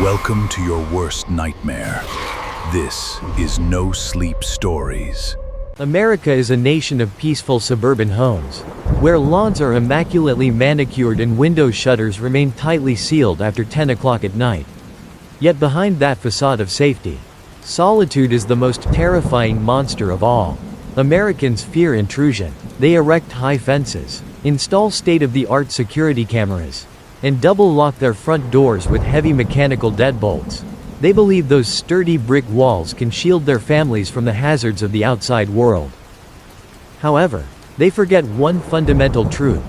Welcome to your worst nightmare. This is No Sleep Stories. America is a nation of peaceful suburban homes, where lawns are immaculately manicured and window shutters remain tightly sealed after 10 o'clock at night. Yet behind that facade of safety, solitude is the most terrifying monster of all. Americans fear intrusion. They erect high fences, install state-of-the-art security cameras, and double-lock their front doors with heavy mechanical deadbolts. They believe those sturdy brick walls can shield their families from the hazards of the outside world. However, they forget one fundamental truth.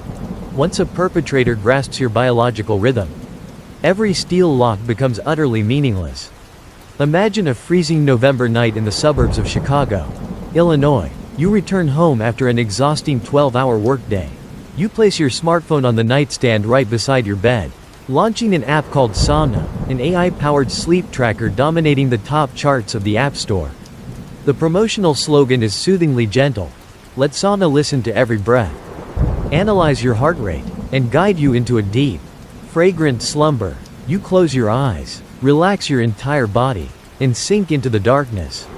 Once a perpetrator grasps your biological rhythm, every steel lock becomes utterly meaningless. Imagine a freezing November night in the suburbs of Chicago, Illinois. You return home after an exhausting 12-hour workday. You place your smartphone on the nightstand right beside your bed, launching an app called Somna, an AI-powered sleep tracker dominating the top charts of the App Store. The promotional slogan is soothingly gentle. Let Somna listen to every breath, analyze your heart rate, and guide you into a deep, fragrant slumber. You close your eyes, relax your entire body, and sink into the darkness.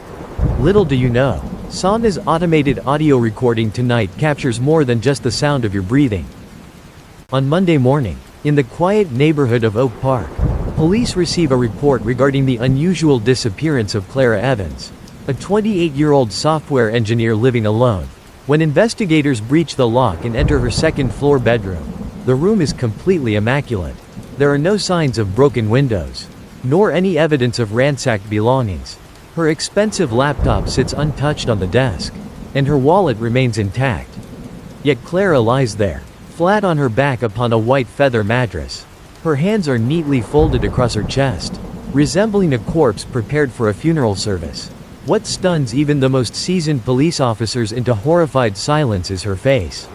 Little do you know, Somna's automated audio recording tonight captures more than just the sound of your breathing. On Monday morning, in the quiet neighborhood of Oak Park, police receive a report regarding the unusual disappearance of Clara Evans, a 28-year-old software engineer living alone. When investigators breach the lock and enter her second-floor bedroom, the room is completely immaculate. There are no signs of broken windows, nor any evidence of ransacked belongings. Her expensive laptop sits untouched on the desk, and her wallet remains intact. Yet Clara lies there, flat on her back upon a white feather mattress. Her hands are neatly folded across her chest, resembling a corpse prepared for a funeral service. What stuns even the most seasoned police officers into horrified silence is her face.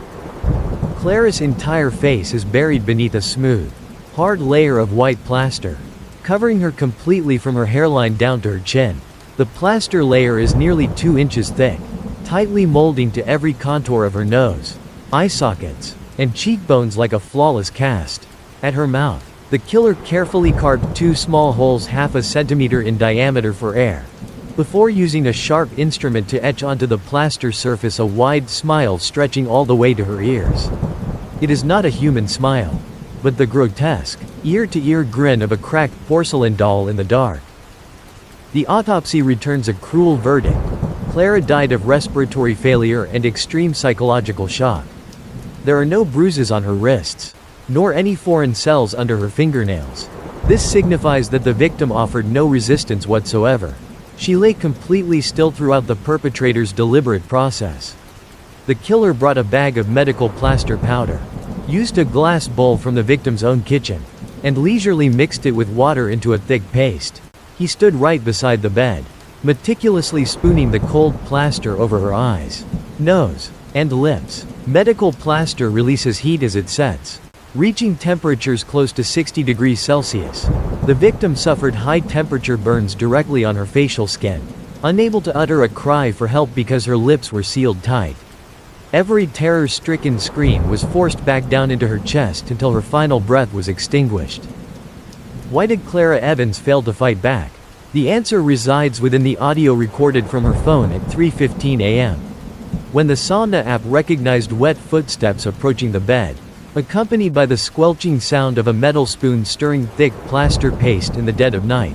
Clara's entire face is buried beneath a smooth, hard layer of white plaster, covering her completely from her hairline down to her chin. The plaster layer is nearly 2 inches thick, tightly molding to every contour of her nose, eye sockets, and cheekbones like a flawless cast. At her mouth, the killer carefully carved 2 small holes half a centimeter in diameter for air, before using a sharp instrument to etch onto the plaster surface a wide smile stretching all the way to her ears. It is not a human smile, but the grotesque, ear-to-ear grin of a cracked porcelain doll in the dark. The autopsy returns a cruel verdict. Clara died of respiratory failure and extreme psychological shock. There are no bruises on her wrists, nor any foreign cells under her fingernails. This signifies that the victim offered no resistance whatsoever. She lay completely still throughout the perpetrator's deliberate process. The killer brought a bag of medical plaster powder, used a glass bowl from the victim's own kitchen, and leisurely mixed it with water into a thick paste. He stood right beside the bed, meticulously spooning the cold plaster over her eyes, nose, and lips. Medical plaster releases heat as it sets, reaching temperatures close to 60 degrees Celsius. The victim suffered high-temperature burns directly on her facial skin, unable to utter a cry for help because her lips were sealed tight. Every terror-stricken scream was forced back down into her chest until her final breath was extinguished. Why did Clara Evans fail to fight back? The answer resides within the audio recorded from her phone at 3:15 a.m. When the Somna app recognized wet footsteps approaching the bed, accompanied by the squelching sound of a metal spoon stirring thick plaster paste in the dead of night.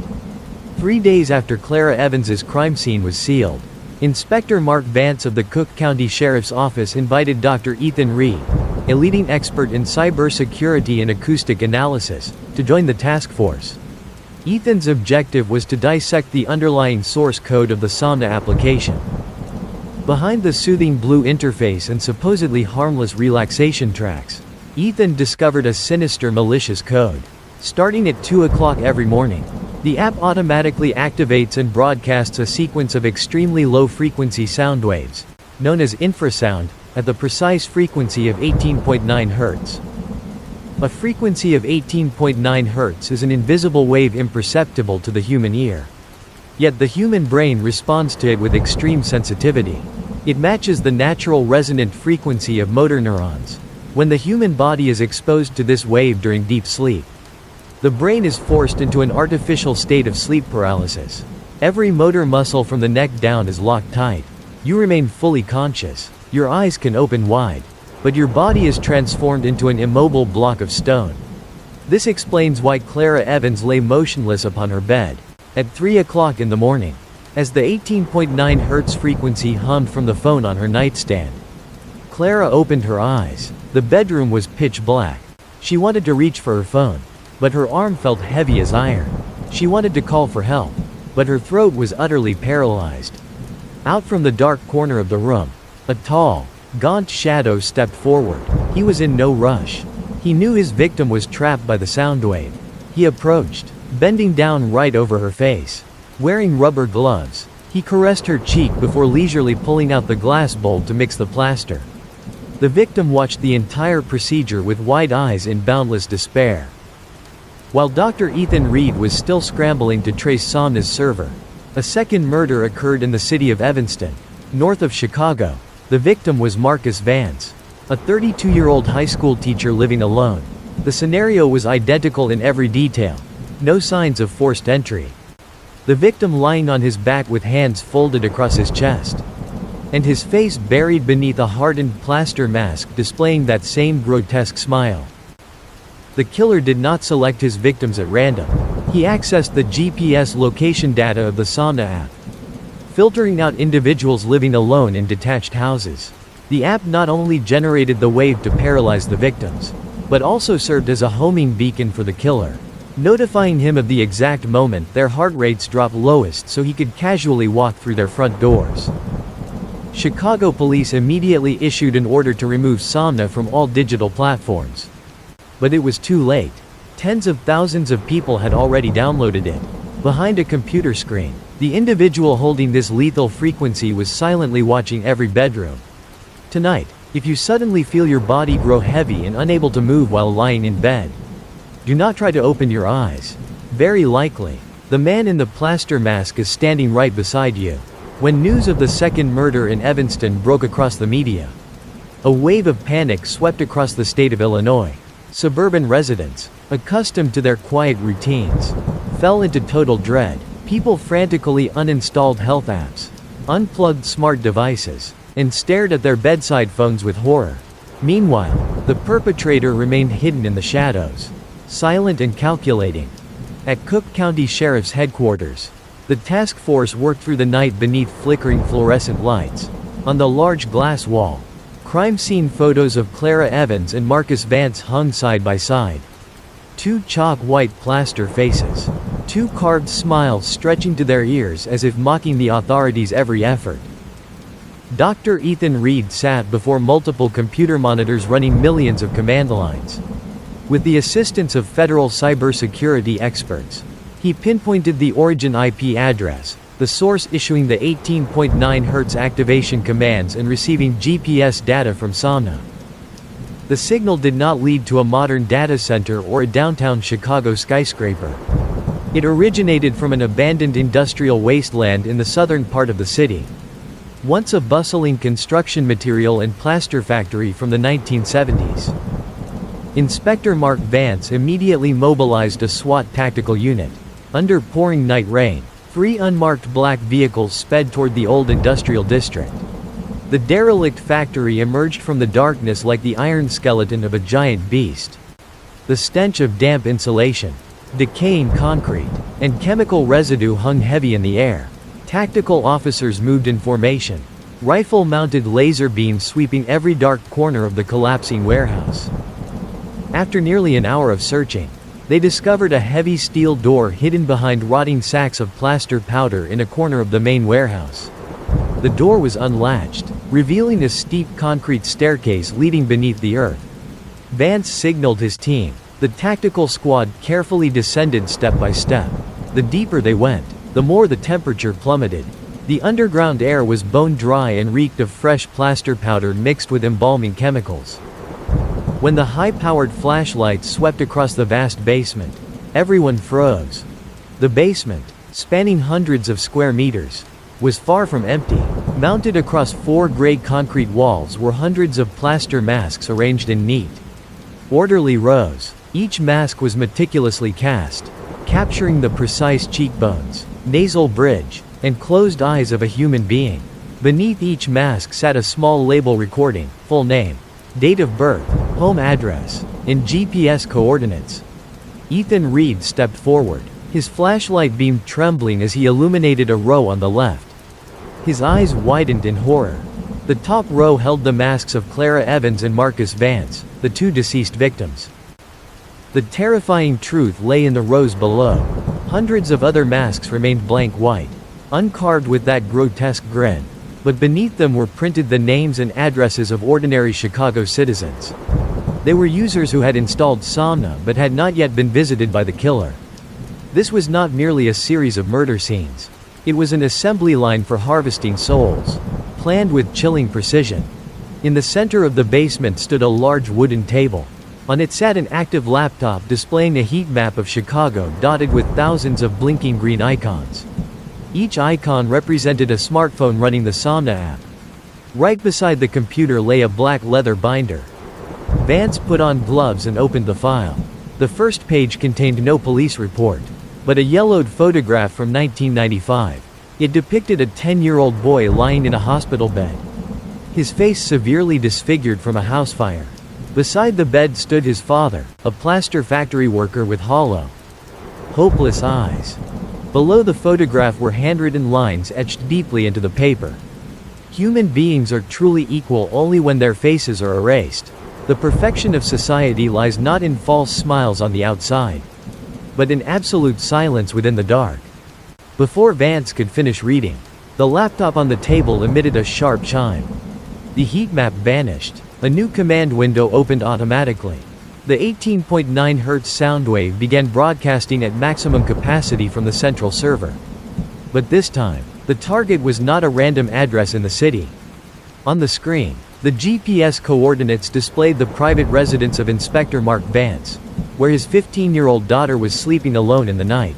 3 days after Clara Evans's crime scene was sealed, Inspector Mark Vance of the Cook County Sheriff's Office invited Dr. Ethan Reed, a leading expert in cybersecurity and acoustic analysis, to join the task force. Ethan's objective was to dissect the underlying source code of the Somna application. Behind the soothing blue interface and supposedly harmless relaxation tracks, Ethan discovered a sinister malicious code. Starting at 2 o'clock every morning, the app automatically activates and broadcasts a sequence of extremely low-frequency sound waves, known as infrasound, at the precise frequency of 18.9 Hz. A frequency of 18.9 Hz is an invisible wave imperceptible to the human ear. Yet the human brain responds to it with extreme sensitivity. It matches the natural resonant frequency of motor neurons. When the human body is exposed to this wave during deep sleep, The brain is forced into an artificial state of sleep paralysis. Every motor muscle from the neck down is locked tight. You remain fully conscious. Your eyes can open wide. But your body is transformed into an immobile block of stone. This explains why Clara Evans lay motionless upon her bed at 3 o'clock in the morning, as the 18.9 Hz frequency hummed from the phone on her nightstand. Clara opened her eyes. The bedroom was pitch black. She wanted to reach for her phone, but her arm felt heavy as iron. She wanted to call for help, but her throat was utterly paralyzed. Out from the dark corner of the room, a tall, gaunt shadow stepped forward. He was in no rush. He knew his victim was trapped by the sound wave. He approached, bending down right over her face. Wearing rubber gloves, he caressed her cheek before leisurely pulling out the glass bowl to mix the plaster. The victim watched the entire procedure with wide eyes in boundless despair. While Dr. Ethan Reed was still scrambling to trace Somna's server, a second murder occurred in the city of Evanston, north of Chicago. The victim was Marcus Vance, a 32-year-old high school teacher living alone. The scenario was identical in every detail. No signs of forced entry. The victim lying on his back with hands folded across his chest, and his face buried beneath a hardened plaster mask displaying that same grotesque smile. The killer did not select his victims at random. He accessed the GPS location data of the Somna app, filtering out individuals living alone in detached houses. The app not only generated the wave to paralyze the victims, but also served as a homing beacon for the killer, notifying him of the exact moment their heart rates dropped lowest so he could casually walk through their front doors. Chicago police immediately issued an order to remove Somna from all digital platforms. But it was too late. Tens of thousands of people had already downloaded it. Behind a computer screen, the individual holding this lethal frequency was silently watching every bedroom. Tonight, if you suddenly feel your body grow heavy and unable to move while lying in bed, do not try to open your eyes. Very likely, the man in the plaster mask is standing right beside you. When news of the second murder in Evanston broke across the media, a wave of panic swept across the state of Illinois. Suburban residents, accustomed to their quiet routines, fell into total dread. People frantically uninstalled health apps, unplugged smart devices, and stared at their bedside phones with horror. Meanwhile, the perpetrator remained hidden in the shadows, silent and calculating. At Cook County Sheriff's headquarters, the task force worked through the night beneath flickering fluorescent lights. On the large glass wall, crime scene photos of Clara Evans and Marcus Vance hung side by side. Two chalk white plaster faces, two carved smiles stretching to their ears as if mocking the authorities' every effort. Dr. Ethan Reed sat before multiple computer monitors running millions of command lines. With the assistance of federal cybersecurity experts, he pinpointed the origin IP address, the source issuing the 18.9 Hz activation commands and receiving GPS data from Somna. The signal did not lead to a modern data center or a downtown Chicago skyscraper. It originated from an abandoned industrial wasteland in the southern part of the city, once a bustling construction material and plaster factory from the 1970s. Inspector Mark Vance immediately mobilized a SWAT tactical unit. Under pouring night rain, 3 unmarked black vehicles sped toward the old industrial district. The derelict factory emerged from the darkness like the iron skeleton of a giant beast. The stench of damp insulation, decaying concrete, and chemical residue hung heavy in the air. Tactical officers moved in formation, rifle-mounted laser beams sweeping every dark corner of the collapsing warehouse. After nearly an hour of searching, they discovered a heavy steel door hidden behind rotting sacks of plaster powder in a corner of the main warehouse. The door was unlatched, revealing a steep concrete staircase leading beneath the earth. Vance signaled his team. The tactical squad carefully descended step by step. The deeper they went, the more the temperature plummeted. The underground air was bone dry and reeked of fresh plaster powder mixed with embalming chemicals. When the high-powered flashlights swept across the vast basement, everyone froze. The basement, spanning hundreds of square meters, was far from empty. Mounted across 4 gray concrete walls were hundreds of plaster masks arranged in neat, orderly rows. Each mask was meticulously cast, capturing the precise cheekbones, nasal bridge, and closed eyes of a human being. Beneath each mask sat a small label recording full name, date of birth, home address, and GPS coordinates. Ethan Reed stepped forward, his flashlight beam trembling as he illuminated a row on the left. His eyes widened in horror. The top row held the masks of Clara Evans and Marcus Vance, the two deceased victims. The terrifying truth lay in the rows below. Hundreds of other masks remained blank white, uncarved with that grotesque grin, but beneath them were printed the names and addresses of ordinary Chicago citizens. They were users who had installed Somna but had not yet been visited by the killer. This was not merely a series of murder scenes. It was an assembly line for harvesting souls, planned with chilling precision. In the center of the basement stood a large wooden table. On it sat an active laptop displaying a heat map of Chicago dotted with thousands of blinking green icons. Each icon represented a smartphone running the Somna app. Right beside the computer lay a black leather binder. Vance put on gloves and opened the file. The first page contained no police report, but a yellowed photograph from 1995. It depicted a 10-year-old boy lying in a hospital bed, his face severely disfigured from a house fire. Beside the bed stood his father, a plaster factory worker with hollow, hopeless eyes. Below the photograph were handwritten lines etched deeply into the paper. Human beings are truly equal only when their faces are erased. The perfection of society lies not in false smiles on the outside, but in absolute silence within the dark. Before Vance could finish reading, the laptop on the table emitted a sharp chime. The heat map vanished. A new command window opened automatically. The 18.9 Hz sound wave began broadcasting at maximum capacity from the central server. But this time, the target was not a random address in the city. On the screen, the GPS coordinates displayed the private residence of Inspector Mark Vance, where his 15-year-old daughter was sleeping alone in the night.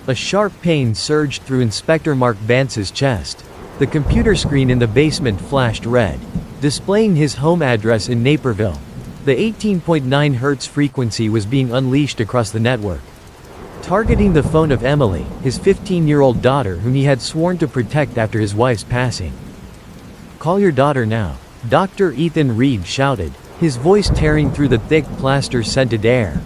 A sharp pain surged through Inspector Mark Vance's chest. The computer screen in the basement flashed red, displaying his home address in Naperville. The 18.9 Hz frequency was being unleashed across the network, targeting the phone of Emily, his 15-year-old daughter whom he had sworn to protect after his wife's passing. "Call your daughter now," Dr. Ethan Reed shouted, his voice tearing through the thick plaster-scented air.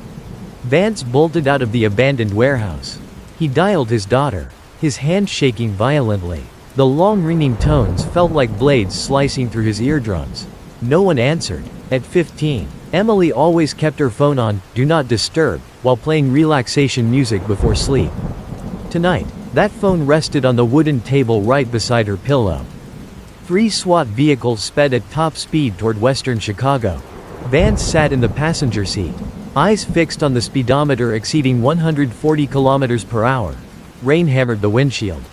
Vance bolted out of the abandoned warehouse. He dialed his daughter, his hand shaking violently. The long ringing tones felt like blades slicing through his eardrums. No one answered. At 15, Emily always kept her phone on "Do Not Disturb" while playing relaxation music before sleep. Tonight, that phone rested on the wooden table right beside her pillow. 3 SWAT vehicles sped at top speed toward western Chicago. Vance sat in the passenger seat, eyes fixed on the speedometer exceeding 140 kilometers per hour. Rain hammered the windshield.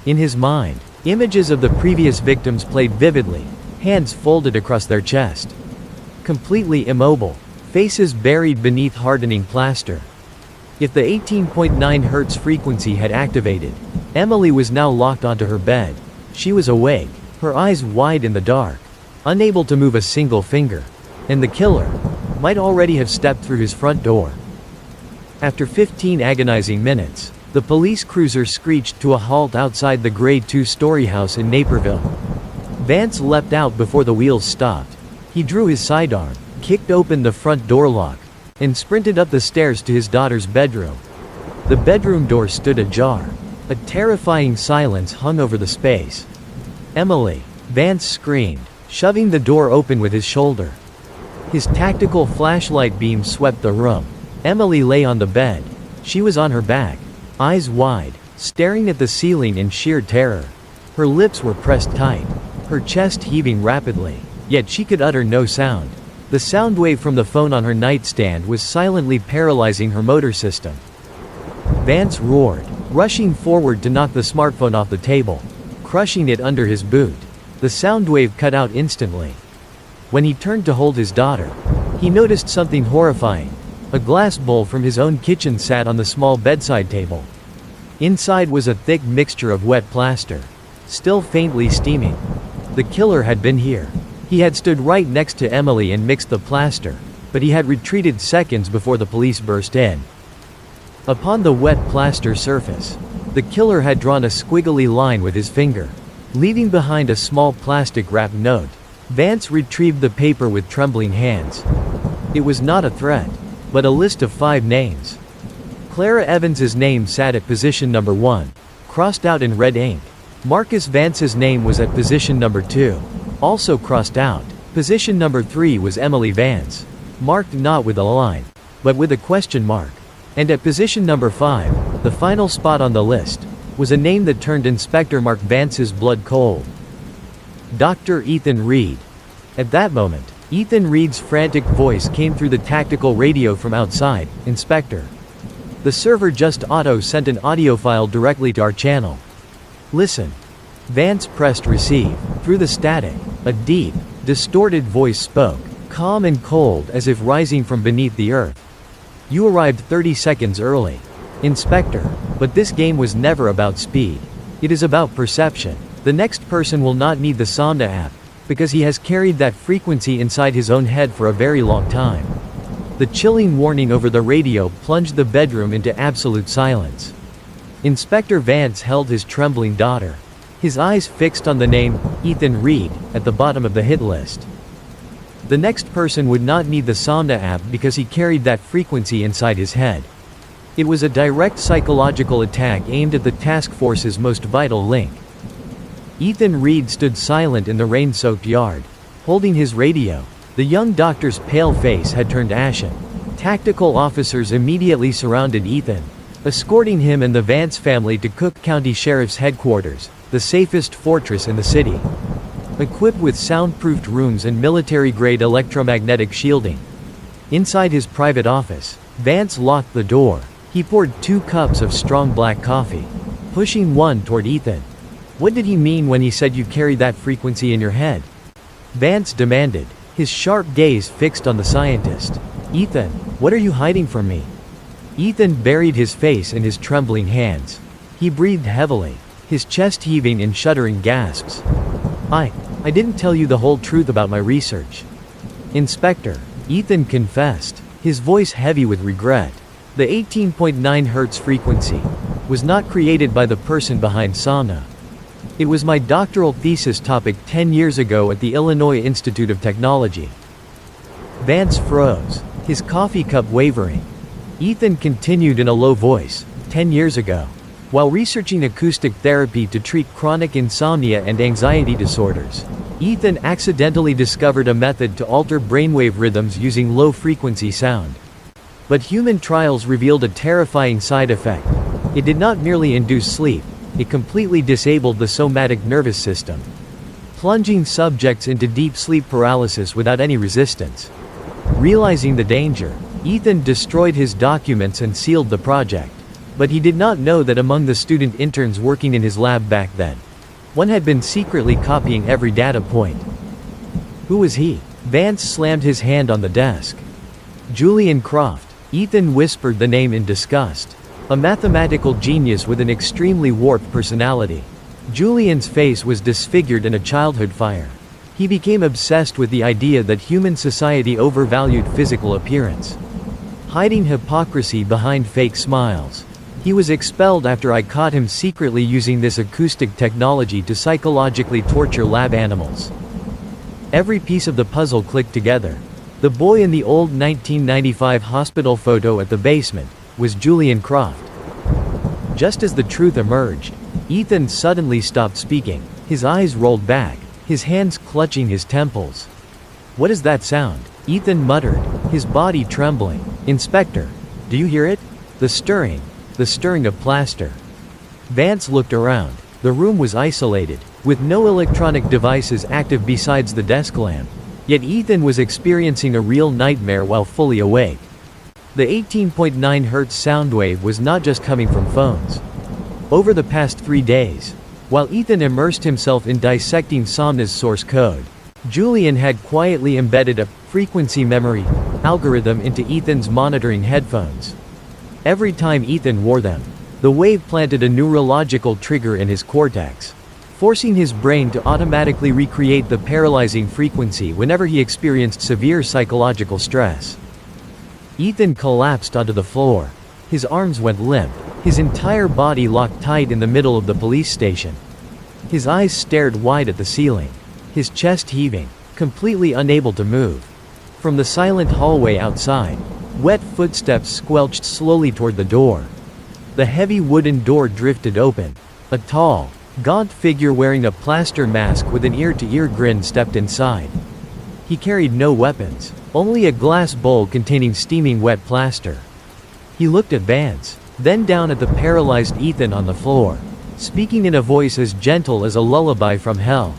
In his mind, images of the previous victims played vividly, hands folded across their chest, completely immobile, faces buried beneath hardening plaster. If the 18.9 Hz frequency had activated, Emily was now locked onto her bed. She was awake, her eyes wide in the dark, unable to move a single finger. And the killer might already have stepped through his front door. After 15 agonizing minutes, the police cruiser screeched to a halt outside the gray 2-story house in Naperville. Vance leapt out before the wheels stopped. He drew his sidearm, kicked open the front door lock, and sprinted up the stairs to his daughter's bedroom. The bedroom door stood ajar. A terrifying silence hung over the space. "Emily!" Vance screamed, shoving the door open with his shoulder. His tactical flashlight beam swept the room. Emily lay on the bed. She was on her back, eyes wide, staring at the ceiling in sheer terror. Her lips were pressed tight, her chest heaving rapidly, yet she could utter no sound. The sound wave from the phone on her nightstand was silently paralyzing her motor system. Vance roared, rushing forward to knock the smartphone off the table, crushing it under his boot. The sound wave cut out instantly. When he turned to hold his daughter, he noticed something horrifying. A glass bowl from his own kitchen sat on the small bedside table. Inside was a thick mixture of wet plaster, still faintly steaming. The killer had been here. He had stood right next to Emily and mixed the plaster. but he had retreated seconds before the police burst in. Upon the wet plaster surface, the killer had drawn a squiggly line with his finger, leaving behind a small plastic-wrapped note. Vance retrieved the paper with trembling hands. It was not a threat, but a list of 5 names. Clara Evans's name sat at position number 1, crossed out in red ink. Marcus Vance's name was at position number 2, also crossed out. Position number 3 was Emily Vance, marked not with a line, but with a question mark. And at position number 5, the final spot on the list, was a name that turned Inspector Mark Vance's blood cold. Dr. Ethan Reed. At that moment, Ethan Reed's frantic voice came through the tactical radio from outside. Inspector. The server just auto-sent an audio file directly to our channel. Listen. Vance pressed receive. Through the static, a deep, distorted voice spoke, calm and cold as if rising from beneath the earth. You arrived 30 seconds early, Inspector, but this game was never about speed. It is about perception. The next person will not need the Somna app, because he has carried that frequency inside his own head for a very long time. The chilling warning over the radio plunged the bedroom into absolute silence. Inspector Vance held his trembling daughter, his eyes fixed on the name, Ethan Reed, at the bottom of the hit list. The next person would not need the Somna app because he carried that frequency inside his head. It was a direct psychological attack aimed at the task force's most vital link. Ethan Reed stood silent in the rain-soaked yard, holding his radio. The young doctor's pale face had turned ashen. Tactical officers immediately surrounded Ethan, escorting him and the Vance family to Cook County Sheriff's headquarters, the safest fortress in the city. Equipped with soundproofed rooms and military-grade electromagnetic shielding. Inside his private office, Vance locked the door. He poured 2 cups of strong black coffee, pushing one toward Ethan. What did he mean when he said you carry that frequency in your head? Vance demanded, his sharp gaze fixed on the scientist. Ethan, what are you hiding from me? Ethan buried his face in his trembling hands. He breathed heavily, his chest heaving in shuddering gasps. I didn't tell you the whole truth about my research. Inspector, Ethan confessed, his voice heavy with regret. The 18.9 Hz frequency was not created by the person behind Somna. It was my doctoral thesis topic 10 years ago at the Illinois Institute of Technology. Vance froze, his coffee cup wavering. Ethan continued in a low voice, 10 years ago. While researching acoustic therapy to treat chronic insomnia and anxiety disorders, Ethan accidentally discovered a method to alter brainwave rhythms using low-frequency sound. But human trials revealed a terrifying side effect. It did not merely induce sleep, it completely disabled the somatic nervous system, plunging subjects into deep sleep paralysis without any resistance. Realizing the danger, Ethan destroyed his documents and sealed the project. But he did not know that among the student interns working in his lab back then, one had been secretly copying every data point. Who was he? Vance slammed his hand on the desk. Julian Croft. Ethan whispered the name in disgust. A mathematical genius with an extremely warped personality. Julian's face was disfigured in a childhood fire. He became obsessed with the idea that human society overvalued physical appearance, hiding hypocrisy behind fake smiles. He was expelled after I caught him secretly using this acoustic technology to psychologically torture lab animals. Every piece of the puzzle clicked together. The boy in the old 1995 hospital photo at the basement was Julian Croft. Just as the truth emerged, Ethan suddenly stopped speaking. His eyes rolled back, his hands clutching his temples. What is that sound? Ethan muttered, his body trembling. Inspector, do you hear it? The stirring of plaster. Vance looked around. The room was isolated, with no electronic devices active besides the desk lamp. Yet Ethan was experiencing a real nightmare while fully awake. The 18.9 Hz sound wave was not just coming from phones. Over the past 3 days, while Ethan immersed himself in dissecting Somna's source code, Julian had quietly embedded a frequency memory algorithm into Ethan's monitoring headphones. Every time Ethan wore them, the wave planted a neurological trigger in his cortex, forcing his brain to automatically recreate the paralyzing frequency whenever he experienced severe psychological stress. Ethan collapsed onto the floor. His arms went limp, his entire body locked tight in the middle of the police station. His eyes stared wide at the ceiling, his chest heaving, completely unable to move. From the silent hallway outside, wet footsteps squelched slowly toward the door. The heavy wooden door drifted open. A tall, gaunt figure wearing a plaster mask with an ear-to-ear grin stepped inside. He carried no weapons, only a glass bowl containing steaming wet plaster. He looked at Vance, then down at the paralyzed Ethan on the floor, speaking in a voice as gentle as a lullaby from hell.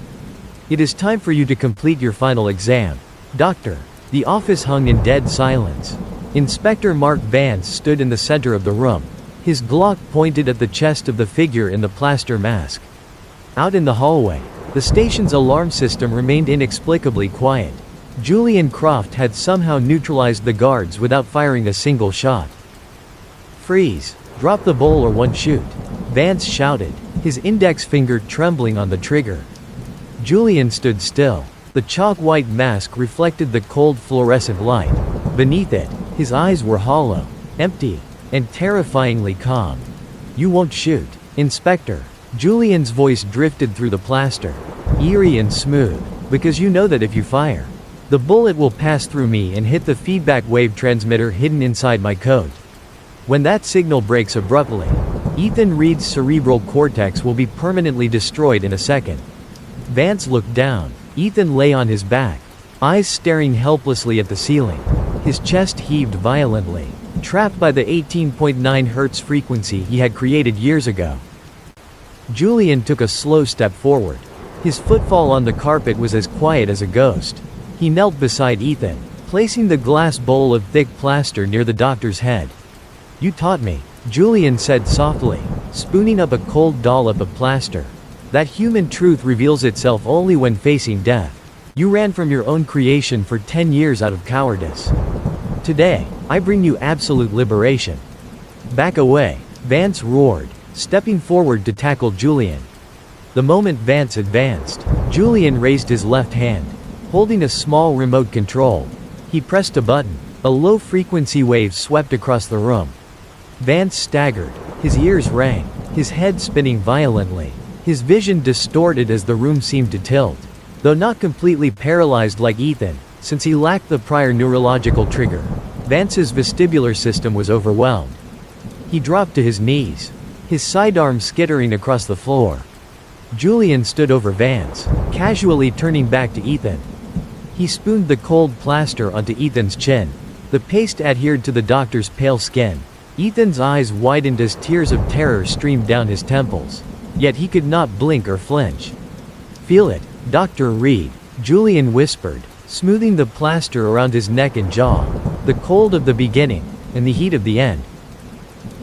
"It is time for you to complete your final exam, Doctor." The office hung in dead silence. Inspector Mark Vance stood in the center of the room, his Glock pointed at the chest of the figure in the plaster mask. Out in the hallway, the station's alarm system remained inexplicably quiet. Julian Croft had somehow neutralized the guards without firing a single shot. "Freeze! Drop the bowl or one shoot," Vance shouted, his index finger trembling on the trigger. Julian stood still. The chalk-white mask reflected the cold fluorescent light. Beneath it, his eyes were hollow, empty, and terrifyingly calm. "You won't shoot, Inspector." Julian's voice drifted through the plaster, eerie and smooth, "because you know that if you fire, the bullet will pass through me and hit the feedback wave transmitter hidden inside my coat. When that signal breaks abruptly, Ethan Reed's cerebral cortex will be permanently destroyed in a second." Vance looked down. Ethan lay on his back, eyes staring helplessly at the ceiling. His chest heaved violently, trapped by the 18.9 Hz frequency he had created years ago. Julian took a slow step forward. His footfall on the carpet was as quiet as a ghost. He knelt beside Ethan, placing the glass bowl of thick plaster near the doctor's head. "You taught me," Julian said softly, spooning up a cold dollop of plaster, "that human truth reveals itself only when facing death. You ran from your own creation for 10 years out of cowardice. Today, I bring you absolute liberation." "Back away," Vance roared, stepping forward to tackle Julian. The moment Vance advanced, Julian raised his left hand, holding a small remote control. He pressed a button. A low-frequency wave swept across the room. Vance staggered, his ears rang, his head spinning violently, his vision distorted as the room seemed to tilt. Though not completely paralyzed like Ethan, since he lacked the prior neurological trigger, Vance's vestibular system was overwhelmed. He dropped to his knees, his sidearm skittering across the floor. Julian stood over Vance, casually turning back to Ethan. He spooned the cold plaster onto Ethan's chin. The paste adhered to the doctor's pale skin. Ethan's eyes widened as tears of terror streamed down his temples. Yet he could not blink or flinch. "Feel it, Dr. Reed," Julian whispered, smoothing the plaster around his neck and jaw. "The cold of the beginning, and the heat of the end."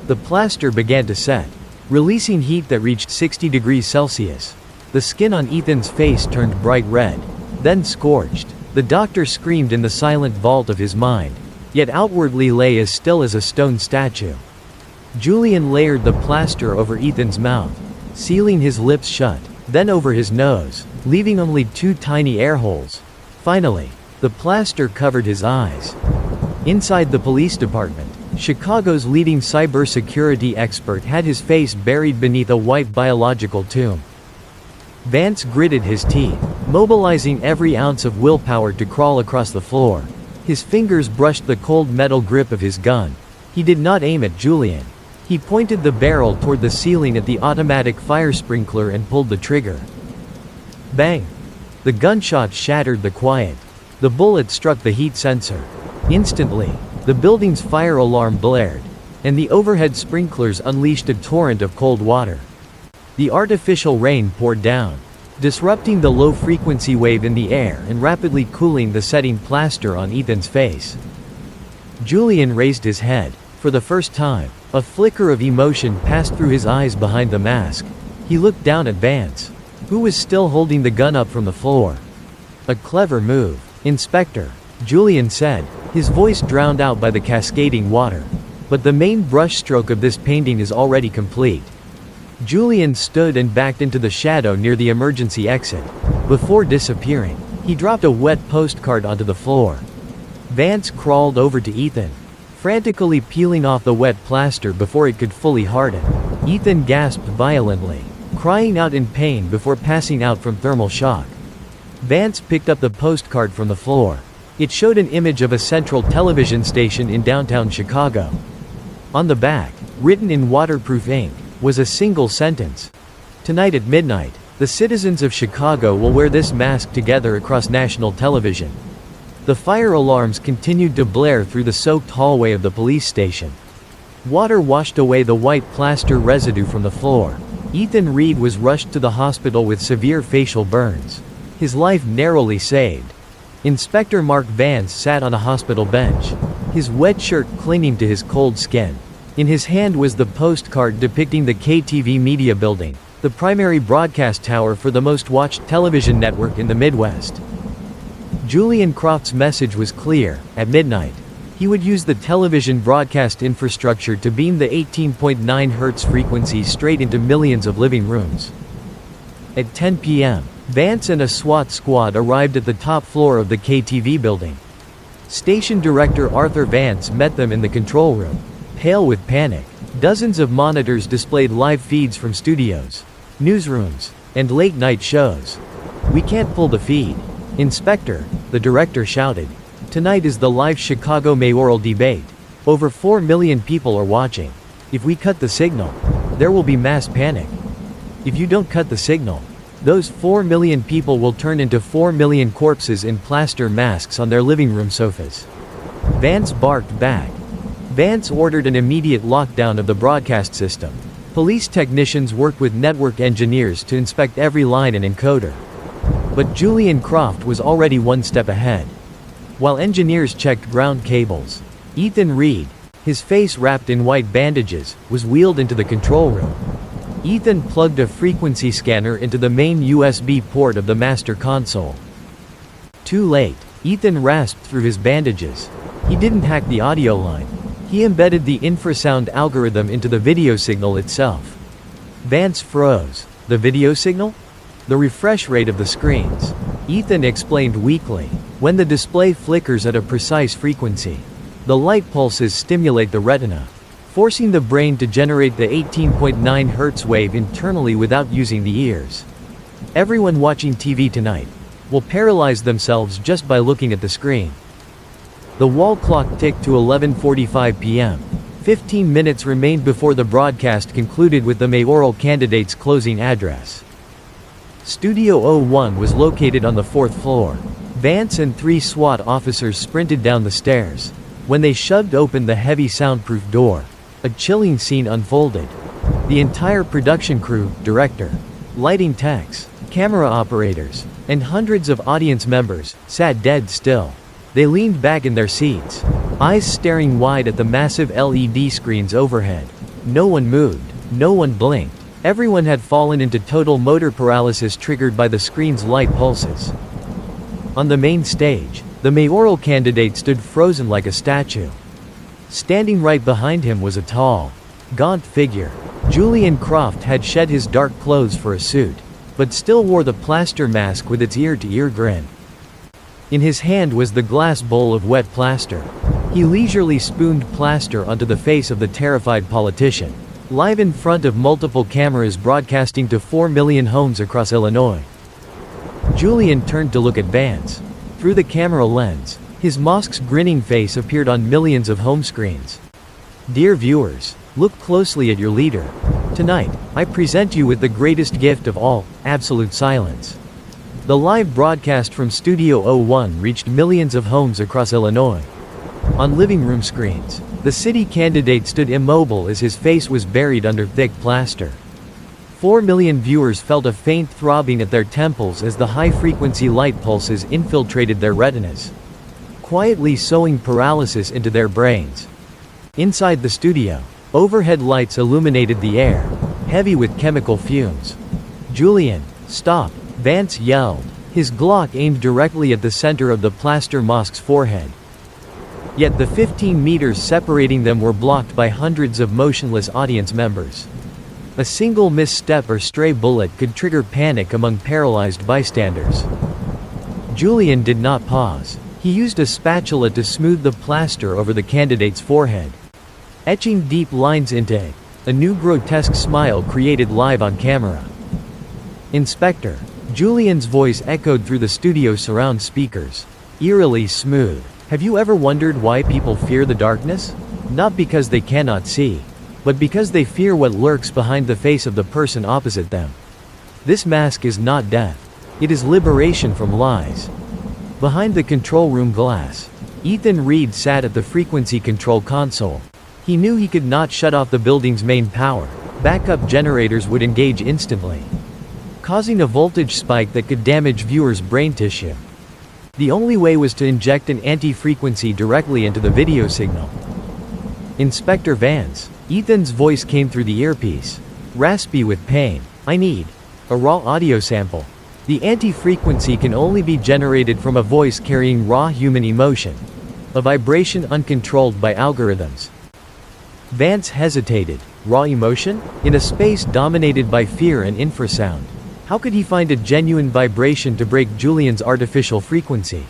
The plaster began to set, releasing heat that reached 60 degrees Celsius. The skin on Ethan's face turned bright red, then scorched. The doctor screamed in the silent vault of his mind, yet outwardly lay as still as a stone statue. Julian layered the plaster over Ethan's mouth, sealing his lips shut, then over his nose, leaving only 2 tiny air holes. Finally, the plaster covered his eyes. Inside the police department, Chicago's leading cybersecurity expert had his face buried beneath a white biological tomb. Vance gritted his teeth, mobilizing every ounce of willpower to crawl across the floor. His fingers brushed the cold metal grip of his gun. He did not aim at Julian. He pointed the barrel toward the ceiling at the automatic fire sprinkler and pulled the trigger. Bang! The gunshot shattered the quiet. The bullet struck the heat sensor. Instantly, the building's fire alarm blared, and the overhead sprinklers unleashed a torrent of cold water. The artificial rain poured down, disrupting the low-frequency wave in the air and rapidly cooling the setting plaster on Ethan's face. Julian raised his head. For the first time, a flicker of emotion passed through his eyes behind the mask. He looked down at Vance, who was still holding the gun up from the floor. "A clever move, Inspector," Julian said, his voice drowned out by the cascading water. "But the main brushstroke of this painting is already complete." Julian stood and backed into the shadow near the emergency exit. Before disappearing, he dropped a wet postcard onto the floor. Vance crawled over to Ethan. frantically peeling off the wet plaster before it could fully harden. Ethan gasped violently, crying out in pain before passing out from thermal shock. Vance picked up the postcard from the floor. It showed an image of a central television station in downtown Chicago. On the back, written in waterproof ink, was a single sentence. "Tonight at midnight, the citizens of Chicago will wear this mask together across national television." The fire alarms continued to blare through the soaked hallway of the police station. Water washed away the white plaster residue from the floor. Ethan Reed was rushed to the hospital with severe facial burns. His life narrowly saved. Inspector Mark Vance sat on a hospital bench, his wet shirt clinging to his cold skin. In his hand was the postcard depicting the KTV Media Building, the primary broadcast tower for the most watched television network in the Midwest. Julian Croft's message was clear: at midnight, he would use the television broadcast infrastructure to beam the 18.9 Hz frequency straight into millions of living rooms. At 10 p.m., Vance and a SWAT squad arrived at the top floor of the KTV building. Station director Arthur Vance met them in the control room, pale with panic. Dozens of monitors displayed live feeds from studios, newsrooms, and late-night shows. "We can't pull the feed, Inspector," the director shouted. "Tonight is the live Chicago mayoral debate. Over 4 million people are watching. If we cut the signal, there will be mass panic. If you don't cut the signal, those 4 million people will turn into 4 million corpses in plaster masks on their living room sofas." Vance barked back. Vance ordered an immediate lockdown of the broadcast system. Police technicians worked with network engineers to inspect every line and encoder. But Julian Croft was already one step ahead. While engineers checked ground cables, Ethan Reed, his face wrapped in white bandages, was wheeled into the control room. Ethan plugged a frequency scanner into the main USB port of the master console. Too late, Ethan rasped through his bandages. He didn't hack the audio line. He embedded the infrasound algorithm into the video signal itself. Vance froze. "The video signal?" "The refresh rate of the screens," Ethan explained weakly. "When the display flickers at a precise frequency, the light pulses stimulate the retina, forcing the brain to generate the 18.9 Hz wave internally without using the ears. Everyone watching TV tonight will paralyze themselves just by looking at the screen." The wall clock ticked to 11:45 p.m. 15 minutes remained before the broadcast concluded with the mayoral candidate's closing address. Studio 01 was located on the 4th floor. Vance and 3 SWAT officers sprinted down the stairs. When they shoved open the heavy soundproof door, a chilling scene unfolded. The entire production crew, director, lighting techs, camera operators, and hundreds of audience members, sat dead still. They leaned back in their seats, eyes staring wide at the massive LED screens overhead. No one moved. No one blinked. Everyone had fallen into total motor paralysis triggered by the screen's light pulses. On the main stage, the mayoral candidate stood frozen like a statue. Standing right behind him was a tall, gaunt figure. Julian Croft had shed his dark clothes for a suit, but still wore the plaster mask with its ear-to-ear grin. In his hand was the glass bowl of wet plaster. He leisurely spooned plaster onto the face of the terrified politician, live in front of multiple cameras broadcasting to 4 million homes across Illinois. Julian turned to look at Vance. Through the camera lens, his mask's grinning face appeared on millions of home screens. "Dear viewers, look closely at your leader. Tonight, I present you with the greatest gift of all, absolute silence." The live broadcast from Studio 01 reached millions of homes across Illinois. On living room screens, the city candidate stood immobile as his face was buried under thick plaster. 4 million viewers felt a faint throbbing at their temples as the high-frequency light pulses infiltrated their retinas, quietly sowing paralysis into their brains. Inside the studio, overhead lights illuminated the air, heavy with chemical fumes. "Julian, stop!" Vance yelled, his Glock aimed directly at the center of the plaster mask's forehead. Yet the 15 meters separating them were blocked by hundreds of motionless audience members. A single misstep or stray bullet could trigger panic among paralyzed bystanders. Julian did not pause. He used a spatula to smooth the plaster over the candidate's forehead, etching deep lines into it. A new grotesque smile created live on camera. Inspector. Julian's voice echoed through the studio surround speakers. Eerily smooth. Have you ever wondered why people fear the darkness? Not because they cannot see, but because they fear what lurks behind the face of the person opposite them. This mask is not death. It is liberation from lies. Behind the control room glass, Ethan Reed sat at the frequency control console. He knew he could not shut off the building's main power. Backup generators would engage instantly, causing a voltage spike that could damage viewers' brain tissue. The only way was to inject an anti-frequency directly into the video signal. Inspector Vance. Ethan's voice came through the earpiece, raspy with pain. I need a raw audio sample. The anti-frequency can only be generated from a voice carrying raw human emotion, a vibration uncontrolled by algorithms. Vance hesitated. Raw emotion? In a space dominated by fear and infrasound, how could he find a genuine vibration to break Julian's artificial frequency?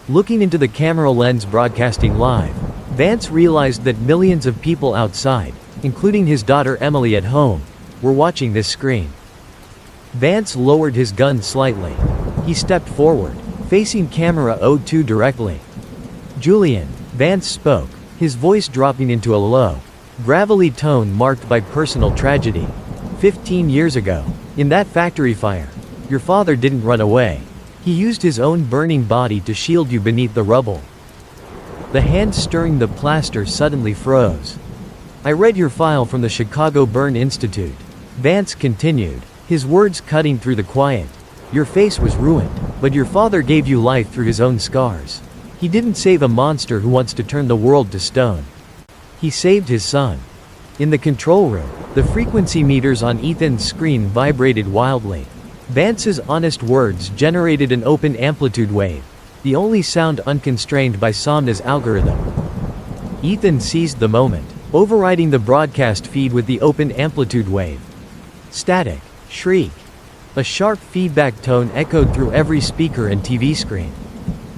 Looking into the camera lens broadcasting live, Vance realized that millions of people outside, including his daughter Emily at home, were watching this screen. Vance lowered his gun slightly. He stepped forward, facing camera 02 directly. Julian. Vance spoke, his voice dropping into a low, gravelly tone marked by personal tragedy. 15 years ago, in that factory fire, your father didn't run away. He used his own burning body to shield you beneath the rubble. The hand stirring the plaster suddenly froze. I read your file from the Chicago Burn Institute. Vance continued, his words cutting through the quiet. Your face was ruined, but your father gave you life through his own scars. He didn't save a monster who wants to turn the world to stone. He saved his son. In the control room, the frequency meters on Ethan's screen vibrated wildly. Vance's honest words generated an open amplitude wave, the only sound unconstrained by Somna's algorithm. Ethan seized the moment, overriding the broadcast feed with the open amplitude wave. Static. Shriek. A sharp feedback tone echoed through every speaker and TV screen.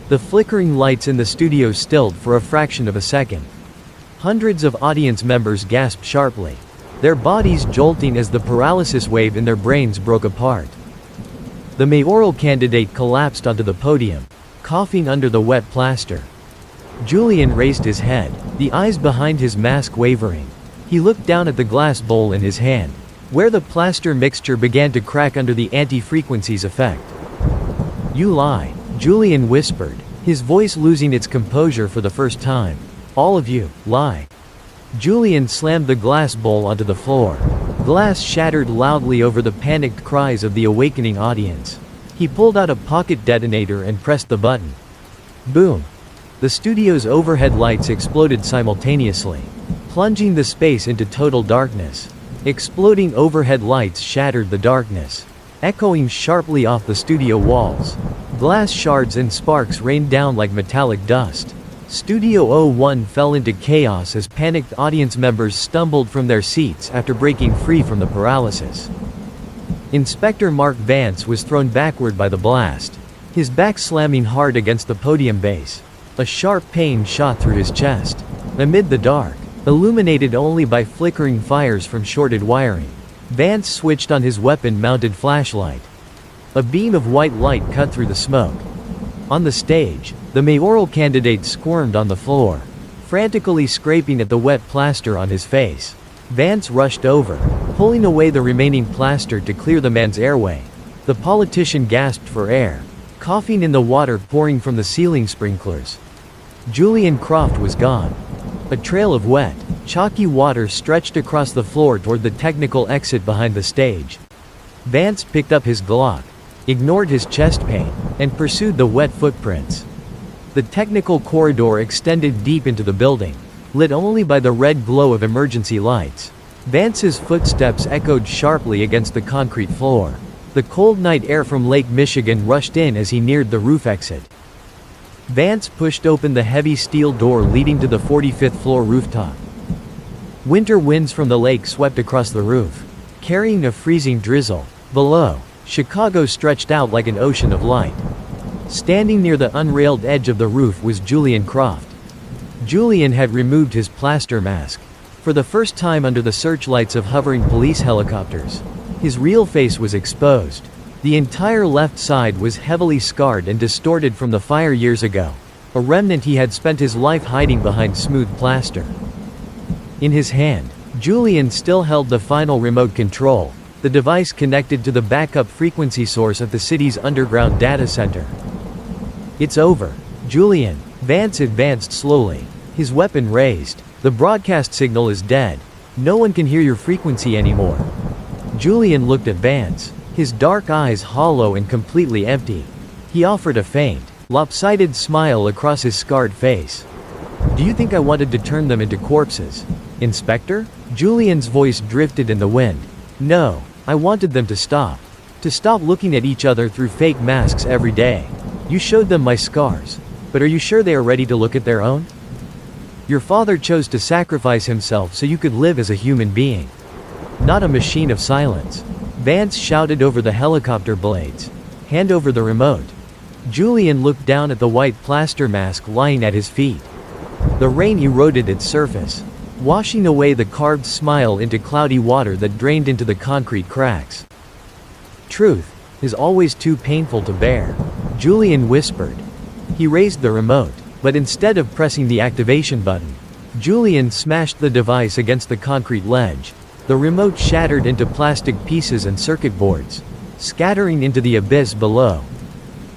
The flickering lights in the studio stilled for a fraction of a second. Hundreds of audience members gasped sharply, their bodies jolting as the paralysis wave in their brains broke apart. The mayoral candidate collapsed onto the podium, coughing under the wet plaster. Julian raised his head, the eyes behind his mask wavering. He looked down at the glass bowl in his hand, where the plaster mixture began to crack under the anti-frequency's effect. You lie, Julian whispered, his voice losing its composure for the first time. All of you, lie. Julian slammed the glass bowl onto the floor. Glass shattered loudly over the panicked cries of the awakening audience. He pulled out a pocket detonator and pressed the button. Boom. The studio's overhead lights exploded simultaneously, plunging the space into total darkness. Exploding overhead lights shattered the darkness, echoing sharply off the studio walls. Glass shards and sparks rained down like metallic dust. Studio 01 fell into chaos as panicked audience members stumbled from their seats after breaking free from the paralysis. Inspector Mark Vance was thrown backward by the blast, his back slamming hard against the podium base. A sharp pain shot through his chest. Amid the dark, illuminated only by flickering fires from shorted wiring, Vance switched on his weapon-mounted flashlight. A beam of white light cut through the smoke. On the stage, the mayoral candidate squirmed on the floor, frantically scraping at the wet plaster on his face. Vance rushed over, pulling away the remaining plaster to clear the man's airway. The politician gasped for air, coughing in the water pouring from the ceiling sprinklers. Julian Croft was gone. A trail of wet, chalky water stretched across the floor toward the technical exit behind the stage. Vance picked up his Glock, ignored his chest pain, and pursued the wet footprints. The technical corridor extended deep into the building, lit only by the red glow of emergency lights. Vance's footsteps echoed sharply against the concrete floor. The cold night air from Lake Michigan rushed in as he neared the roof exit. Vance pushed open the heavy steel door leading to the 45th floor rooftop. Winter winds from the lake swept across the roof, carrying a freezing drizzle. Below, Chicago stretched out like an ocean of light. Standing near the unrailed edge of the roof was Julian Croft. Julian had removed his plaster mask. For the first time under the searchlights of hovering police helicopters, his real face was exposed. The entire left side was heavily scarred and distorted from the fire years ago, a remnant he had spent his life hiding behind smooth plaster. In his hand, Julian still held the final remote control, the device connected to the backup frequency source at the city's underground data center. "It's over, Julian." Vance advanced slowly, his weapon raised. "The broadcast signal is dead. No one can hear your frequency anymore." Julian looked at Vance, his dark eyes hollow and completely empty. He offered a faint, lopsided smile across his scarred face. "Do you think I wanted to turn them into corpses, Inspector?" Julian's voice drifted in the wind. "No, I wanted them to stop. To stop looking at each other through fake masks every day. You showed them my scars. But are you sure they are ready to look at their own? Your father chose to sacrifice himself so you could live as a human being. Not a machine of silence." Vance shouted over the helicopter blades. "Hand over the remote." Julian looked down at the white plaster mask lying at his feet. The rain eroded its surface, washing away the carved smile into cloudy water that drained into the concrete cracks. "Truth is always too painful to bear," Julian whispered. He raised the remote, but instead of pressing the activation button, Julian smashed the device against the concrete ledge. The remote shattered into plastic pieces and circuit boards, scattering into the abyss below.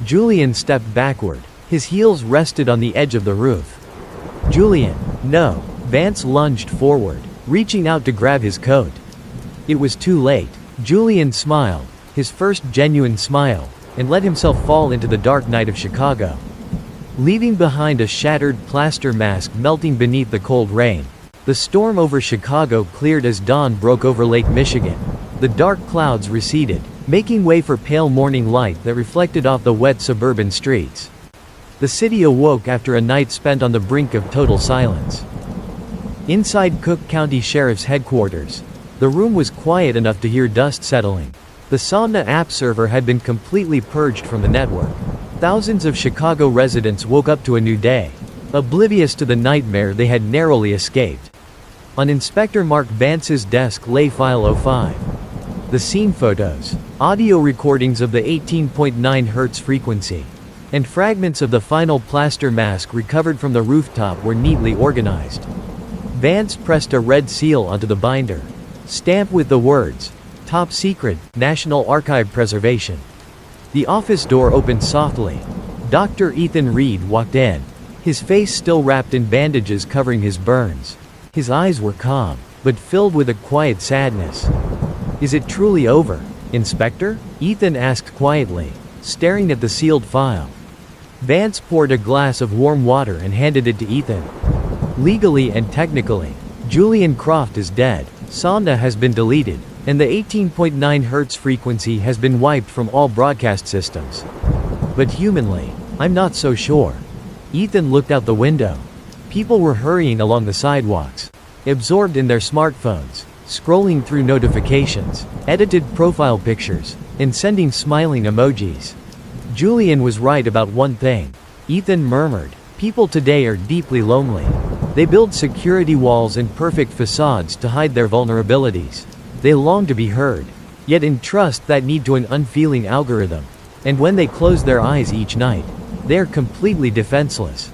Julian stepped backward, his heels rested on the edge of the roof. "Julian, no!" Vance lunged forward, reaching out to grab his coat. It was too late. Julian smiled, his first genuine smile, and let himself fall into the dark night of Chicago, leaving behind a shattered plaster mask melting beneath the cold rain. The storm over Chicago cleared as dawn broke over Lake Michigan. The dark clouds receded, making way for pale morning light that reflected off the wet suburban streets. The city awoke after a night spent on the brink of total silence. Inside Cook County Sheriff's headquarters, the room was quiet enough to hear dust settling. The Somna app server had been completely purged from the network. Thousands of Chicago residents woke up to a new day, oblivious to the nightmare they had narrowly escaped. On Inspector Mark Vance's desk lay File 05. The scene photos, audio recordings of the 18.9 Hz frequency, and fragments of the final plaster mask recovered from the rooftop were neatly organized. Vance pressed a red seal onto the binder, stamped with the words, "Top Secret, National Archive Preservation." The office door opened softly. Dr. Ethan Reed walked in, his face still wrapped in bandages covering his burns. His eyes were calm, but filled with a quiet sadness. "Is it truly over, Inspector?" Ethan asked quietly, staring at the sealed file. Vance poured a glass of warm water and handed it to Ethan. "Legally and technically, Julian Croft is dead. Somna has been deleted, and the 18.9 Hz frequency has been wiped from all broadcast systems. But humanly, I'm not so sure." Ethan looked out the window. People were hurrying along the sidewalks, absorbed in their smartphones, scrolling through notifications, edited profile pictures, and sending smiling emojis. Julian was right about one thing, Ethan murmured. People today are deeply lonely. They build security walls and perfect facades to hide their vulnerabilities. They long to be heard, yet entrust that need to an unfeeling algorithm. And when they close their eyes each night, they are completely defenseless.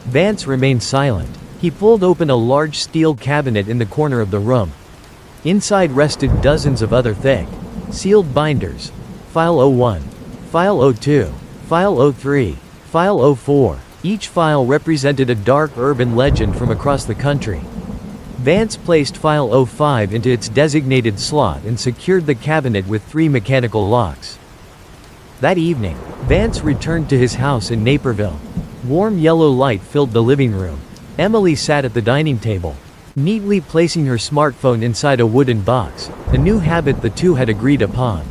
Vance remained silent. He pulled open a large steel cabinet in the corner of the room. Inside rested dozens of other thick, sealed binders. File 01, File 02, File 03, File 04. Each file represented a dark urban legend from across the country. Vance placed File 05 into its designated slot and secured the cabinet with 3 mechanical locks. That evening, Vance returned to his house in Naperville. Warm yellow light filled the living room. Emily sat at the dining table, neatly placing her smartphone inside a wooden box, a new habit the two had agreed upon.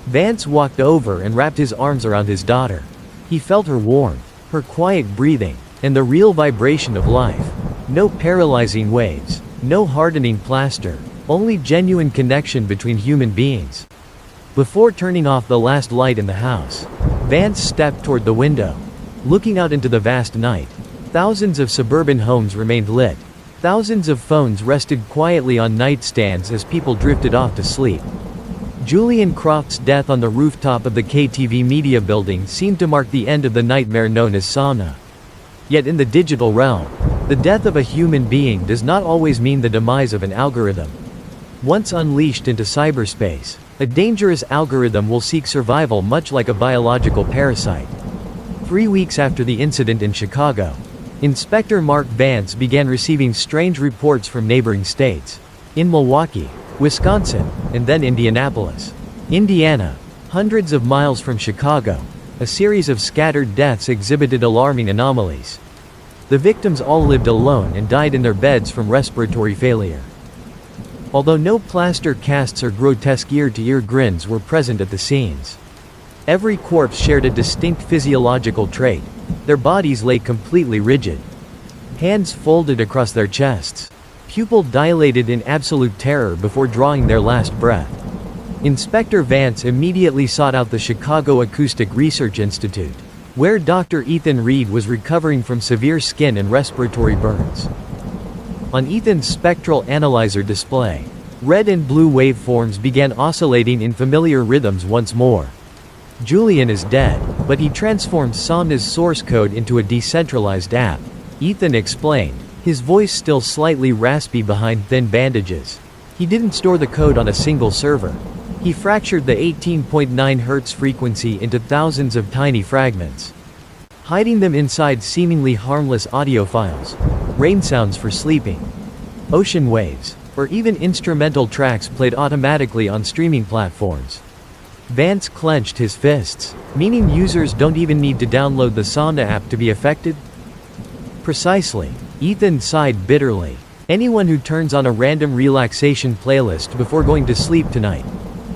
Vance walked over and wrapped his arms around his daughter. He felt her warmth, her quiet breathing, and the real vibration of life. No paralyzing waves, no hardening plaster, only genuine connection between human beings. Before turning off the last light in the house, Vance stepped toward the window. Looking out into the vast night, thousands of suburban homes remained lit. Thousands of phones rested quietly on nightstands as people drifted off to sleep. Julian Croft's death on the rooftop of the KTV media building seemed to mark the end of the nightmare known as Somna. Yet in the digital realm, the death of a human being does not always mean the demise of an algorithm. Once unleashed into cyberspace, a dangerous algorithm will seek survival much like a biological parasite. 3 weeks after the incident in Chicago, Inspector Mark Vance began receiving strange reports from neighboring states. In Milwaukee, Wisconsin, and then Indianapolis, Indiana, hundreds of miles from Chicago, a series of scattered deaths exhibited alarming anomalies. The victims all lived alone and died in their beds from respiratory failure. Although no plaster casts or grotesque ear-to-ear grins were present at the scenes, every corpse shared a distinct physiological trait. Their bodies lay completely rigid. Hands folded across their chests. Pupil dilated in absolute terror before drawing their last breath. Inspector Vance immediately sought out the Chicago Acoustic Research Institute, where Dr. Ethan Reed was recovering from severe skin and respiratory burns. On Ethan's spectral analyzer display, red and blue waveforms began oscillating in familiar rhythms once more. Julian is dead, but he transformed Somna's source code into a decentralized app, Ethan explained, his voice still slightly raspy behind thin bandages. He didn't store the code on a single server. He fractured the 18.9 Hz frequency into thousands of tiny fragments, hiding them inside seemingly harmless audio files, rain sounds for sleeping, ocean waves, or even instrumental tracks played automatically on streaming platforms. Vance clenched his fists, meaning users don't even need to download the Somna app to be affected? Precisely. Ethan sighed bitterly. Anyone who turns on a random relaxation playlist before going to sleep tonight,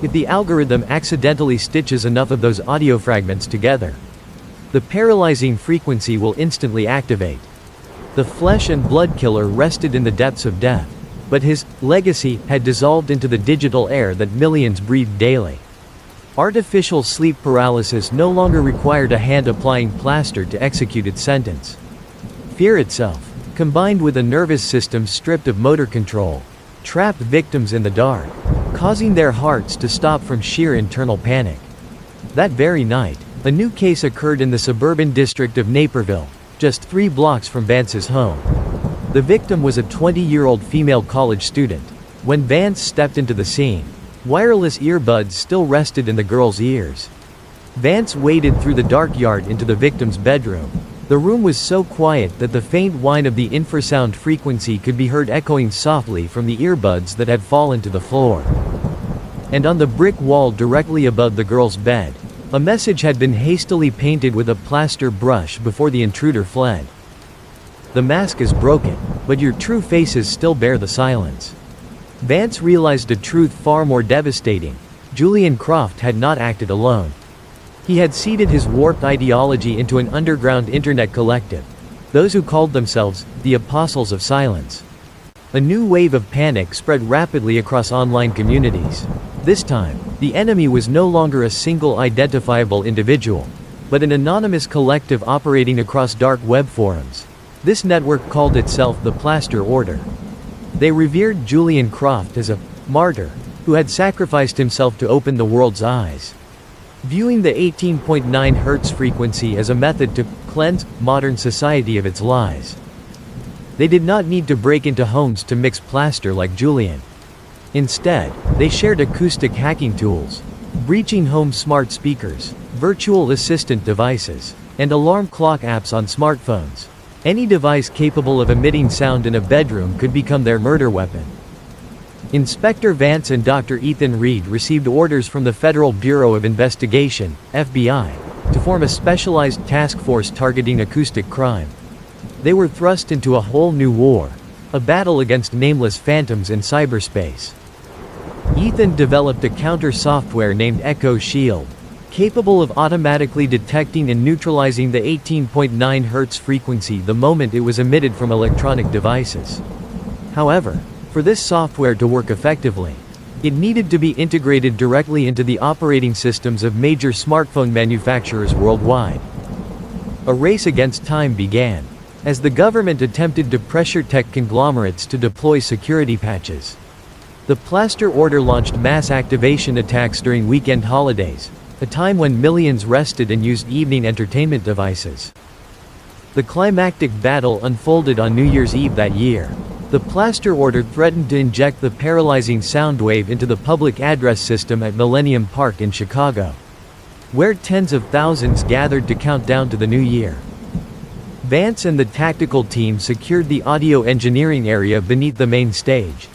if the algorithm accidentally stitches enough of those audio fragments together, the paralyzing frequency will instantly activate. The flesh and blood killer rested in the depths of death, but his legacy had dissolved into the digital air that millions breathed daily. Artificial sleep paralysis no longer required a hand applying plaster to execute its sentence. Fear itself, combined with a nervous system stripped of motor control, trapped victims in the dark, causing their hearts to stop from sheer internal panic. That very night, a new case occurred in the suburban district of Naperville, just 3 blocks from Vance's home. The victim was a 20-year-old female college student. When Vance stepped into the scene, wireless earbuds still rested in the girl's ears. Vance waded through the dark yard into the victim's bedroom. The room was so quiet that the faint whine of the infrasound frequency could be heard echoing softly from the earbuds that had fallen to the floor. And on the brick wall directly above the girl's bed, a message had been hastily painted with a plaster brush before the intruder fled. The mask is broken, but your true faces still bear the silence. Vance realized a truth far more devastating. Julian Croft had not acted alone. He had seeded his warped ideology into an underground internet collective, those who called themselves the Apostles of Silence. A new wave of panic spread rapidly across online communities. This time, the enemy was no longer a single identifiable individual, but an anonymous collective operating across dark web forums. This network called itself the Plaster Order. They revered Julian Croft as a martyr who had sacrificed himself to open the world's eyes, viewing the 18.9 Hz frequency as a method to cleanse modern society of its lies. They did not need to break into homes to mix plaster like Julian. Instead, they shared acoustic hacking tools, breaching home smart speakers, virtual assistant devices, and alarm clock apps on smartphones. Any device capable of emitting sound in a bedroom could become their murder weapon. Inspector Vance and Dr. Ethan Reed received orders from the Federal Bureau of Investigation, FBI, to form a specialized task force targeting acoustic crime. They were thrust into a whole new war, a battle against nameless phantoms in cyberspace. Ethan developed a counter software named Echo Shield, capable of automatically detecting and neutralizing the 18.9 Hz frequency the moment it was emitted from electronic devices. However, for this software to work effectively, It needed to be integrated directly into the operating systems of major smartphone manufacturers worldwide. A race against time began, as the government attempted to pressure tech conglomerates to deploy security patches. The Plaster Order launched mass activation attacks during weekend holidays, a time when millions rested and used evening entertainment devices. The climactic battle unfolded on New Year's Eve that year. The Plaster Order threatened to inject the paralyzing sound wave into the public address system at Millennium Park in Chicago, where tens of thousands gathered to count down to the new year. Vance and the tactical team secured the audio engineering area beneath the main stage.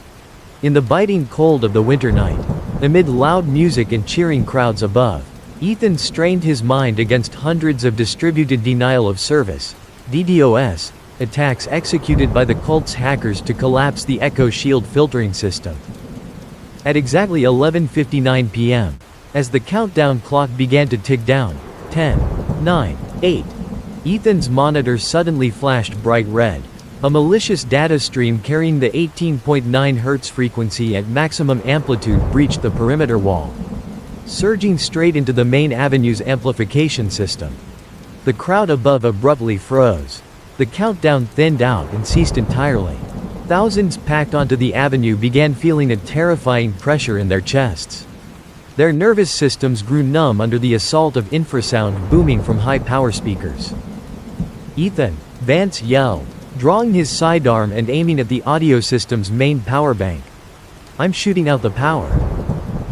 In the biting cold of the winter night, amid loud music and cheering crowds above, Ethan strained his mind against hundreds of distributed denial of service (DDoS) attacks executed by the cult's hackers to collapse the Echo Shield filtering system. At exactly 11:59 p.m., as the countdown clock began to tick down, 10, 9, 8, Ethan's monitor suddenly flashed bright red. A malicious data stream carrying the 18.9 Hz frequency at maximum amplitude breached the perimeter wall, surging straight into the main avenue's amplification system. The crowd above abruptly froze. The countdown thinned out and ceased entirely. Thousands packed onto the avenue began feeling a terrifying pressure in their chests. Their nervous systems grew numb under the assault of infrasound booming from high-power speakers. "Ethan!" Vance yelled, drawing his sidearm and aiming at the audio system's main power bank. "I'm shooting out the power."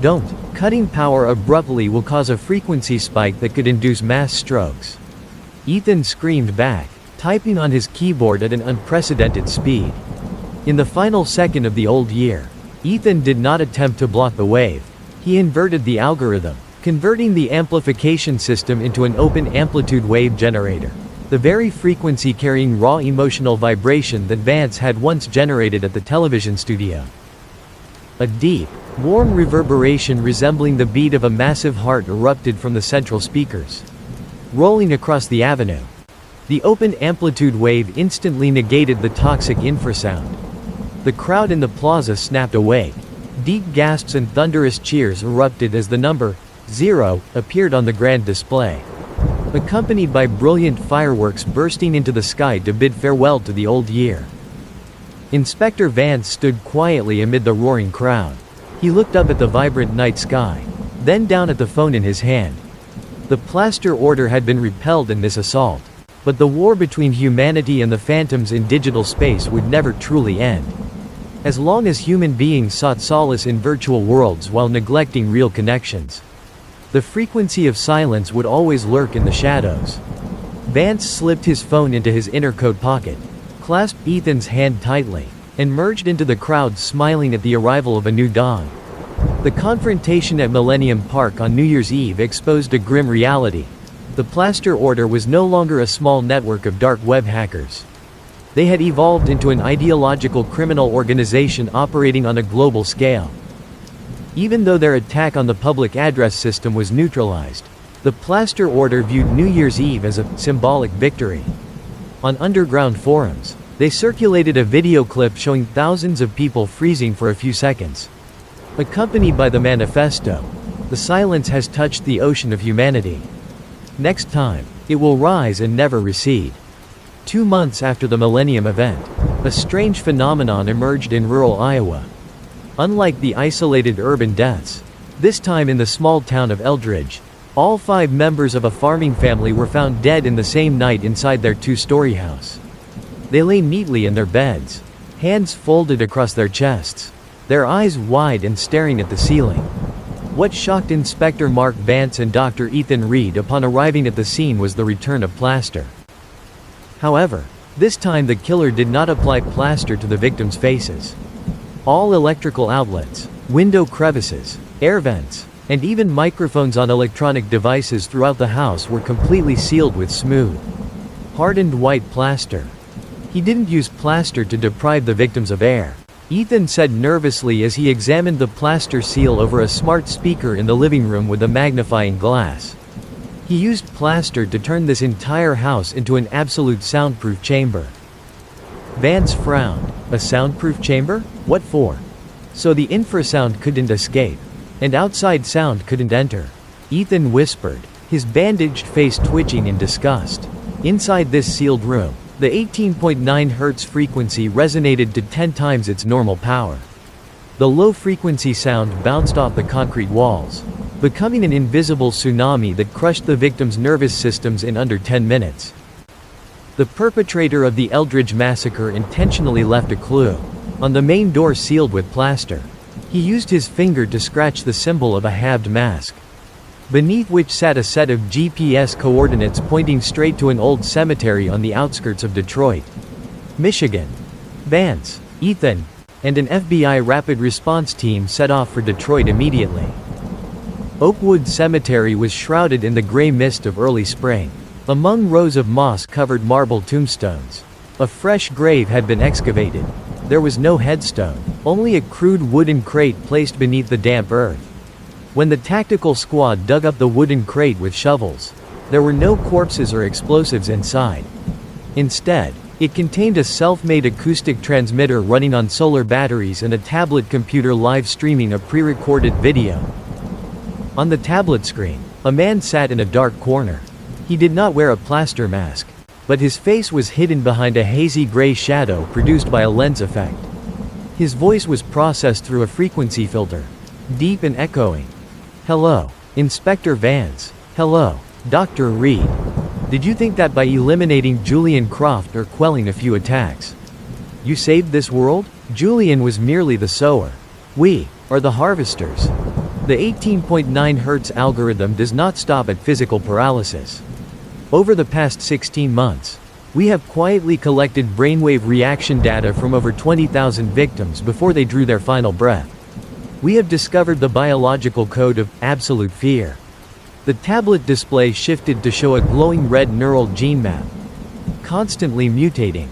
"Don't. Cutting power abruptly will cause a frequency spike that could induce mass strokes." Ethan screamed back, typing on his keyboard at an unprecedented speed. In the final second of the old year, Ethan did not attempt to block the wave. He inverted the algorithm, converting the amplification system into an open amplitude wave generator, the very frequency carrying raw emotional vibration that Vance had once generated at the television studio. A deep, warm reverberation resembling the beat of a massive heart erupted from the central speakers, rolling across the avenue. The open amplitude wave instantly negated the toxic infrasound. The crowd in the plaza snapped awake. Deep gasps and thunderous cheers erupted as the number 0 appeared on the grand display, accompanied by brilliant fireworks bursting into the sky to bid farewell to the old year. Inspector Vance stood quietly amid the roaring crowd. He looked up at the vibrant night sky, then down at the phone in his hand. The Plaster Order had been repelled in this assault, but the war between humanity and the phantoms in digital space would never truly end. As long as human beings sought solace in virtual worlds while neglecting real connections, the frequency of silence would always lurk in the shadows. Vance slipped his phone into his inner coat pocket, clasped Ethan's hand tightly, and merged into the crowd smiling at the arrival of a new dawn. The confrontation at Millennium Park on New Year's Eve exposed a grim reality. The Plaster Order was no longer a small network of dark web hackers. They had evolved into an ideological criminal organization operating on a global scale. Even though their attack on the public address system was neutralized, the Plaster Order viewed New Year's Eve as a symbolic victory. On underground forums, they circulated a video clip showing thousands of people freezing for a few seconds, accompanied by the manifesto, "The silence has touched the ocean of humanity. Next time, it will rise and never recede." 2 months after the Millennium event, a strange phenomenon emerged in rural Iowa. Unlike the isolated urban deaths, this time in the small town of Eldridge, all 5 members of a farming family were found dead in the same night inside their 2-story house. They lay neatly in their beds, hands folded across their chests, their eyes wide and staring at the ceiling. What shocked Inspector Mark Vance and Dr. Ethan Reed upon arriving at the scene was the return of plaster. However, this time the killer did not apply plaster to the victims' faces. All electrical outlets, window crevices, air vents, and even microphones on electronic devices throughout the house were completely sealed with smooth, hardened white plaster. He didn't use plaster to deprive the victims of air, Ethan said nervously as he examined the plaster seal over a smart speaker in the living room with a magnifying glass. He used plaster to turn this entire house into an absolute soundproof chamber. Vance frowned. "A soundproof chamber? What for?" so the infrasound couldn't escape, and outside sound couldn't enter. Ethan whispered, his bandaged face twitching in disgust. Inside this sealed room, the 18.9 Hz frequency resonated to 10 times its normal power. The low-frequency sound bounced off the concrete walls, becoming an invisible tsunami that crushed the victims' nervous systems in under 10 minutes. The perpetrator of the Eldridge massacre intentionally left a clue. On the main door sealed with plaster, he used his finger to scratch the symbol of a halved mask, beneath which sat a set of GPS coordinates pointing straight to an old cemetery on the outskirts of Detroit, Michigan. Vance, Ethan, and an FBI rapid response team set off for Detroit immediately. Oakwood Cemetery was shrouded in the gray mist of early spring. Among rows of moss-covered marble tombstones, a fresh grave had been excavated. There was no headstone, only a crude wooden crate placed beneath the damp earth. When the tactical squad dug up the wooden crate with shovels, there were no corpses or explosives inside. Instead, it contained a self-made acoustic transmitter running on solar batteries and a tablet computer live streaming a pre-recorded video. On the tablet screen, a man sat in a dark corner. He did not wear a plaster mask, but his face was hidden behind a hazy gray shadow produced by a lens effect. His voice was processed through a frequency filter, deep and echoing. "Hello, Inspector Vance. Hello, Dr. Reed. Did you think that by eliminating Julian Croft or quelling a few attacks, you saved this world? Julian was merely the sower. We are the harvesters." The 18.9 Hz algorithm does not stop at physical paralysis. Over the past 16 months, we have quietly collected brainwave reaction data from over 20,000 victims before they drew their final breath. We have discovered the biological code of absolute fear. The tablet display shifted to show a glowing red neural gene map, constantly mutating.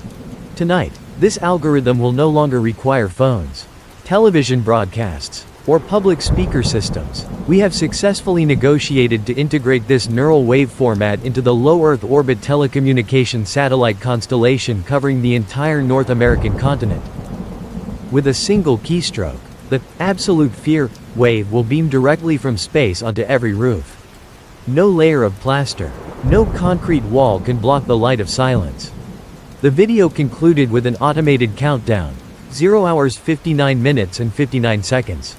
Tonight, this algorithm will no longer require phones, television broadcasts, or public speaker systems. We have successfully negotiated to integrate this neural wave format into the low Earth orbit telecommunication satellite constellation covering the entire North American continent. With a single keystroke, the absolute fear wave will beam directly from space onto every roof. No layer of plaster, no concrete wall can block the light of silence. The video concluded with an automated countdown, 0 hours 59 minutes and 59 seconds.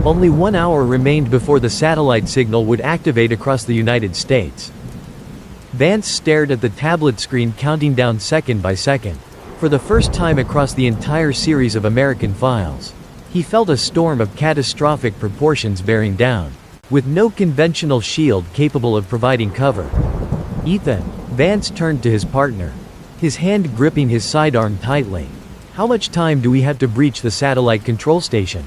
Only 1 hour remained before the satellite signal would activate across the United States. Vance stared at the tablet screen counting down second by second. For the first time across the entire series of American files, he felt a storm of catastrophic proportions bearing down, with no conventional shield capable of providing cover. "Ethan," Vance turned to his partner, his hand gripping his sidearm tightly. "How much time do we have to breach the satellite control station?"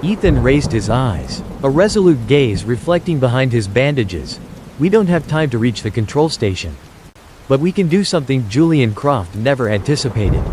Ethan raised his eyes, a resolute gaze reflecting behind his bandages. "We don't have time to reach the control station. But we can do something Julian Croft never anticipated.